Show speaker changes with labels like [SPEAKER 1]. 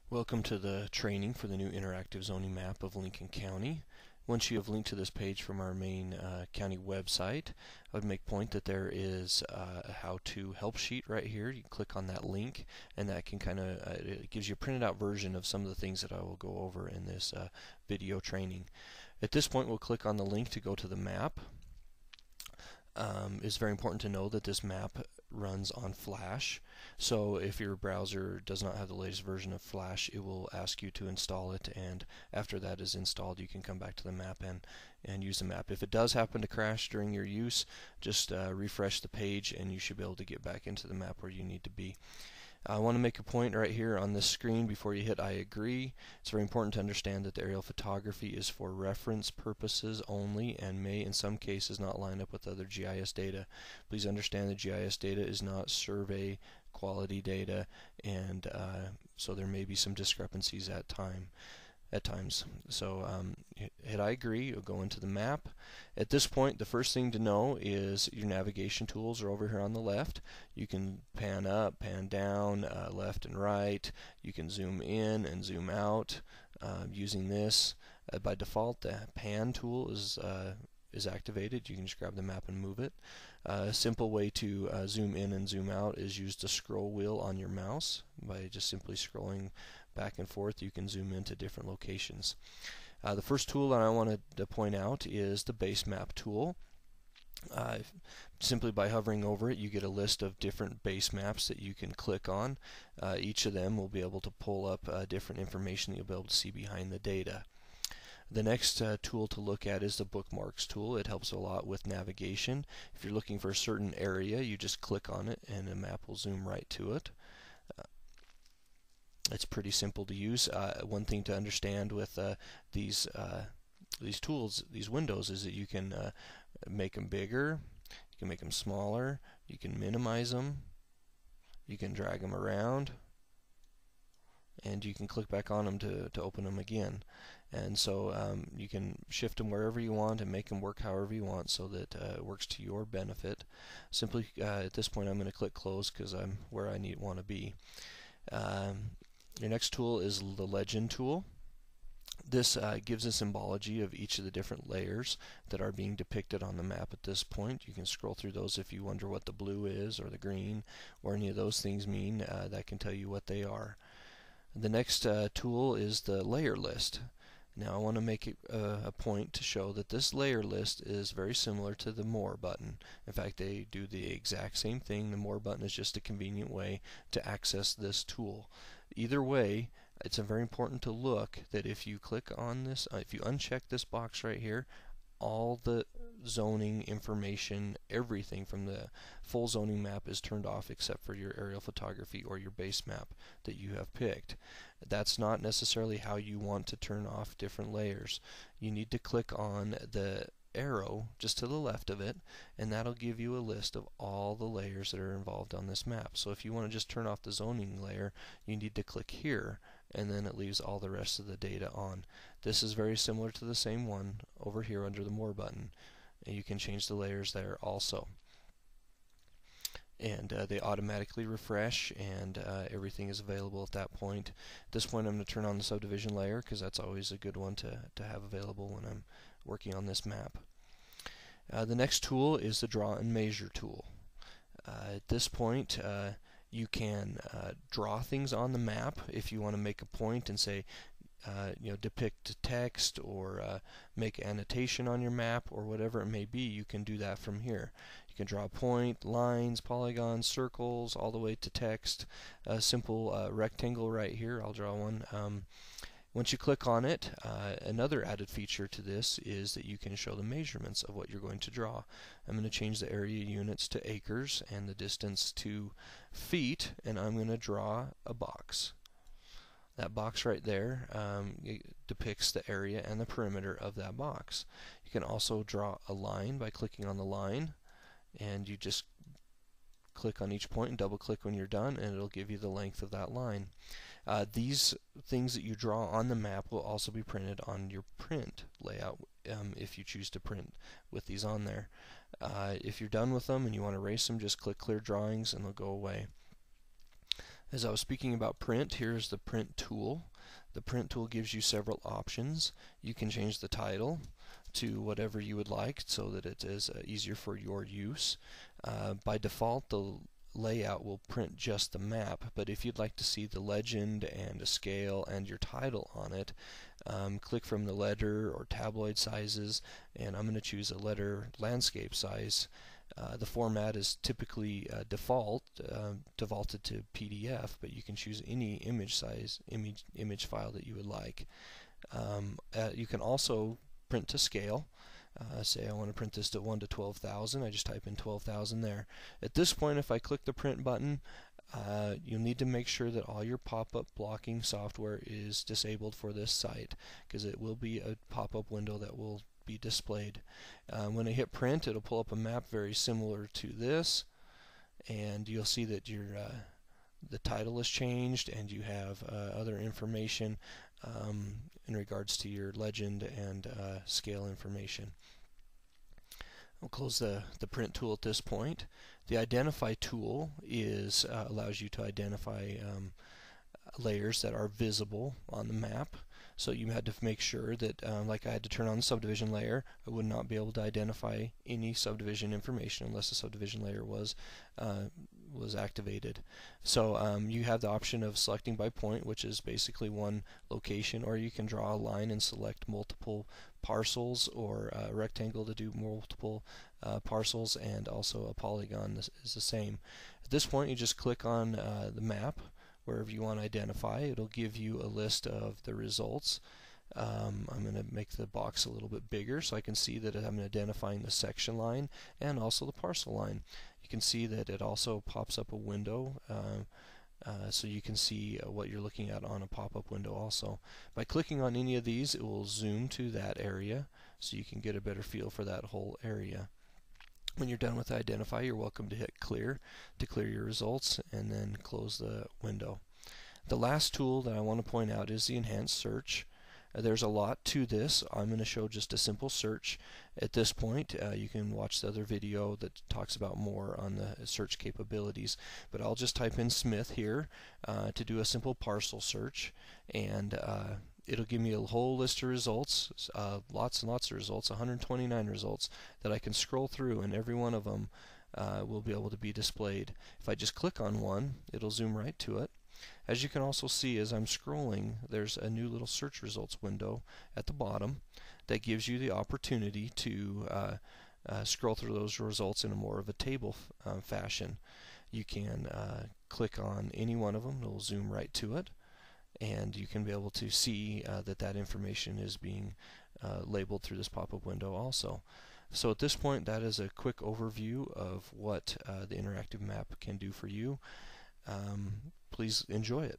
[SPEAKER 1] Welcome to the training for the new interactive zoning map of Lincoln County. Once you have linked to this page from our main county website, I would make point that there is a how-to help sheet right here. You click on that link and that can it gives you a printed out version of some of the things that I will go over in this video training. At this point we'll click on the link to go to the map. It's very important to know that this map runs on Flash, so if your browser does not have the latest version of Flash, it will ask you to install it, and after that is installed you can come back to the map and use the map. If it does happen to crash during your use, just refresh the page and you should be able to get back into the map where you need to be. I want to make a point right here on this screen before you hit I agree. It's very important to understand that the aerial photography is for reference purposes only and may in some cases not line up with other GIS data. Please understand that GIS data is not survey quality data, and so there may be some discrepancies at times. So hit I agree, you'll go into the map. At this point, the first thing to know is your navigation tools are over here on the left. You can pan up, pan down, left and right. You can zoom in and zoom out using this. By default, the pan tool is activated. You can just grab the map and move it. A simple way to zoom in and zoom out is use the scroll wheel on your mouse. By just simply scrolling back and forth, you can zoom into different locations. The first tool that I wanted to point out is the base map tool. Simply by hovering over it, you get a list of different base maps that you can click on. Each of them will be able to pull up different information that you'll be able to see behind the data. The next tool to look at is the bookmarks tool. It helps a lot with navigation. If you're looking for a certain area, you just click on it and the map will zoom right to it. It's pretty simple to use. One thing to understand with these tools, these windows, is that you can make them bigger, you can make them smaller, you can minimize them, you can drag them around, and you can click back on them to open them again. And so you can shift them wherever you want and make them work however you want so that it works to your benefit. Simply at this point I'm going to click close because I'm where I want to be. Your next tool is the legend tool. This gives a symbology of each of the different layers that are being depicted on the map at this point. You can scroll through those if you wonder what the blue is or the green or any of those things mean. That can tell you what they are. The next tool is the layer list. Now I want to make a point to show that this layer list is very similar to the More button. In fact, they do the exact same thing. The More button is just a convenient way to access this tool. Either way, it's very important to look that if you click on this, if you uncheck this box right here, all the zoning information, everything from the full zoning map is turned off except for your aerial photography or your base map that you have picked. That's not necessarily how you want to turn off different layers. You need to click on the arrow just to the left of it, and that'll give you a list of all the layers that are involved on this map. So if you want to just turn off the zoning layer, you need to click here, and then it leaves all the rest of the data on. This is very similar to the same one over here under the More button. And you can change the layers there also. And they automatically refresh, and everything is available at that point. At this point I'm going to turn on the subdivision layer because that's always a good one to have available when I'm working on this map. The next tool is the Draw and Measure tool. At this point you can draw things on the map if you want to make a point and say depict text or make annotation on your map or whatever it may be. You can do that from here. You can draw a point, lines, polygons, circles, all the way to text. A simple rectangle right here. I'll draw one. Once you click on it, another added feature to this is that you can show the measurements of what you're going to draw. I'm going to change the area units to acres and the distance to feet, and I'm going to draw a box. That box right there depicts the area and the perimeter of that box. You can also draw a line by clicking on the line, and you just click on each point and double click when you're done, and it'll give you the length of that line. These things that you draw on the map will also be printed on your print layout if you choose to print with these on there. If you're done with them and you want to erase them, just click Clear Drawings and they'll go away. As I was speaking about print, here's the print tool. The print tool gives you several options. You can change the title to whatever you would like so that it is easier for your use. By default, the layout will print just the map, but if you'd like to see the legend and a scale and your title on it, click from the letter or tabloid sizes, and I'm going to choose a letter landscape size. The format is typically defaulted to PDF, but you can choose any image size, image file that you would like. You can also print to scale. Say I want to print this to 1 to 12,000. I just type in 12,000 there. At this point, if I click the print button, you'll need to make sure that all your pop-up blocking software is disabled for this site, because it will be a pop-up window that will be displayed. When I hit print, it'll pull up a map very similar to this, and you'll see that your the title is changed, and you have other information in regards to your legend and scale information. We'll close the print tool at this point. The identify tool allows you to identify layers that are visible on the map. So you had to make sure that, like I had to turn on the subdivision layer, I would not be able to identify any subdivision information unless the subdivision layer was activated. So you have the option of selecting by point, which is basically one location, or you can draw a line and select multiple parcels, or a rectangle to do multiple parcels, and also a polygon is the same. At this point, you just click on the map wherever you want to identify. It'll give you a list of the results. I'm going to make the box a little bit bigger so I can see that I'm identifying the section line and also the parcel line. You can see that it also pops up a window, so you can see what you're looking at on a pop-up window also. By clicking on any of these, it will zoom to that area so you can get a better feel for that whole area. When you're done with Identify, you're welcome to hit Clear to clear your results, and then close the window. The last tool that I want to point out is the Enhanced Search. There's a lot to this. I'm going to show just a simple search at this point. You can watch the other video that talks about more on the search capabilities, but I'll just type in Smith here to do a simple parcel search, and it'll give me a whole list of results, lots and lots of results, 129 results that I can scroll through, and every one of them will be able to be displayed. If I just click on one, it'll zoom right to it. As you can also see, as I'm scrolling, there's a new little search results window at the bottom that gives you the opportunity to scroll through those results in a more of a table fashion. You can click on any one of them, it'll zoom right to it, and you can be able to see that information is being labeled through this pop-up window also. So at this point, that is a quick overview of what the interactive map can do for you. Please enjoy it.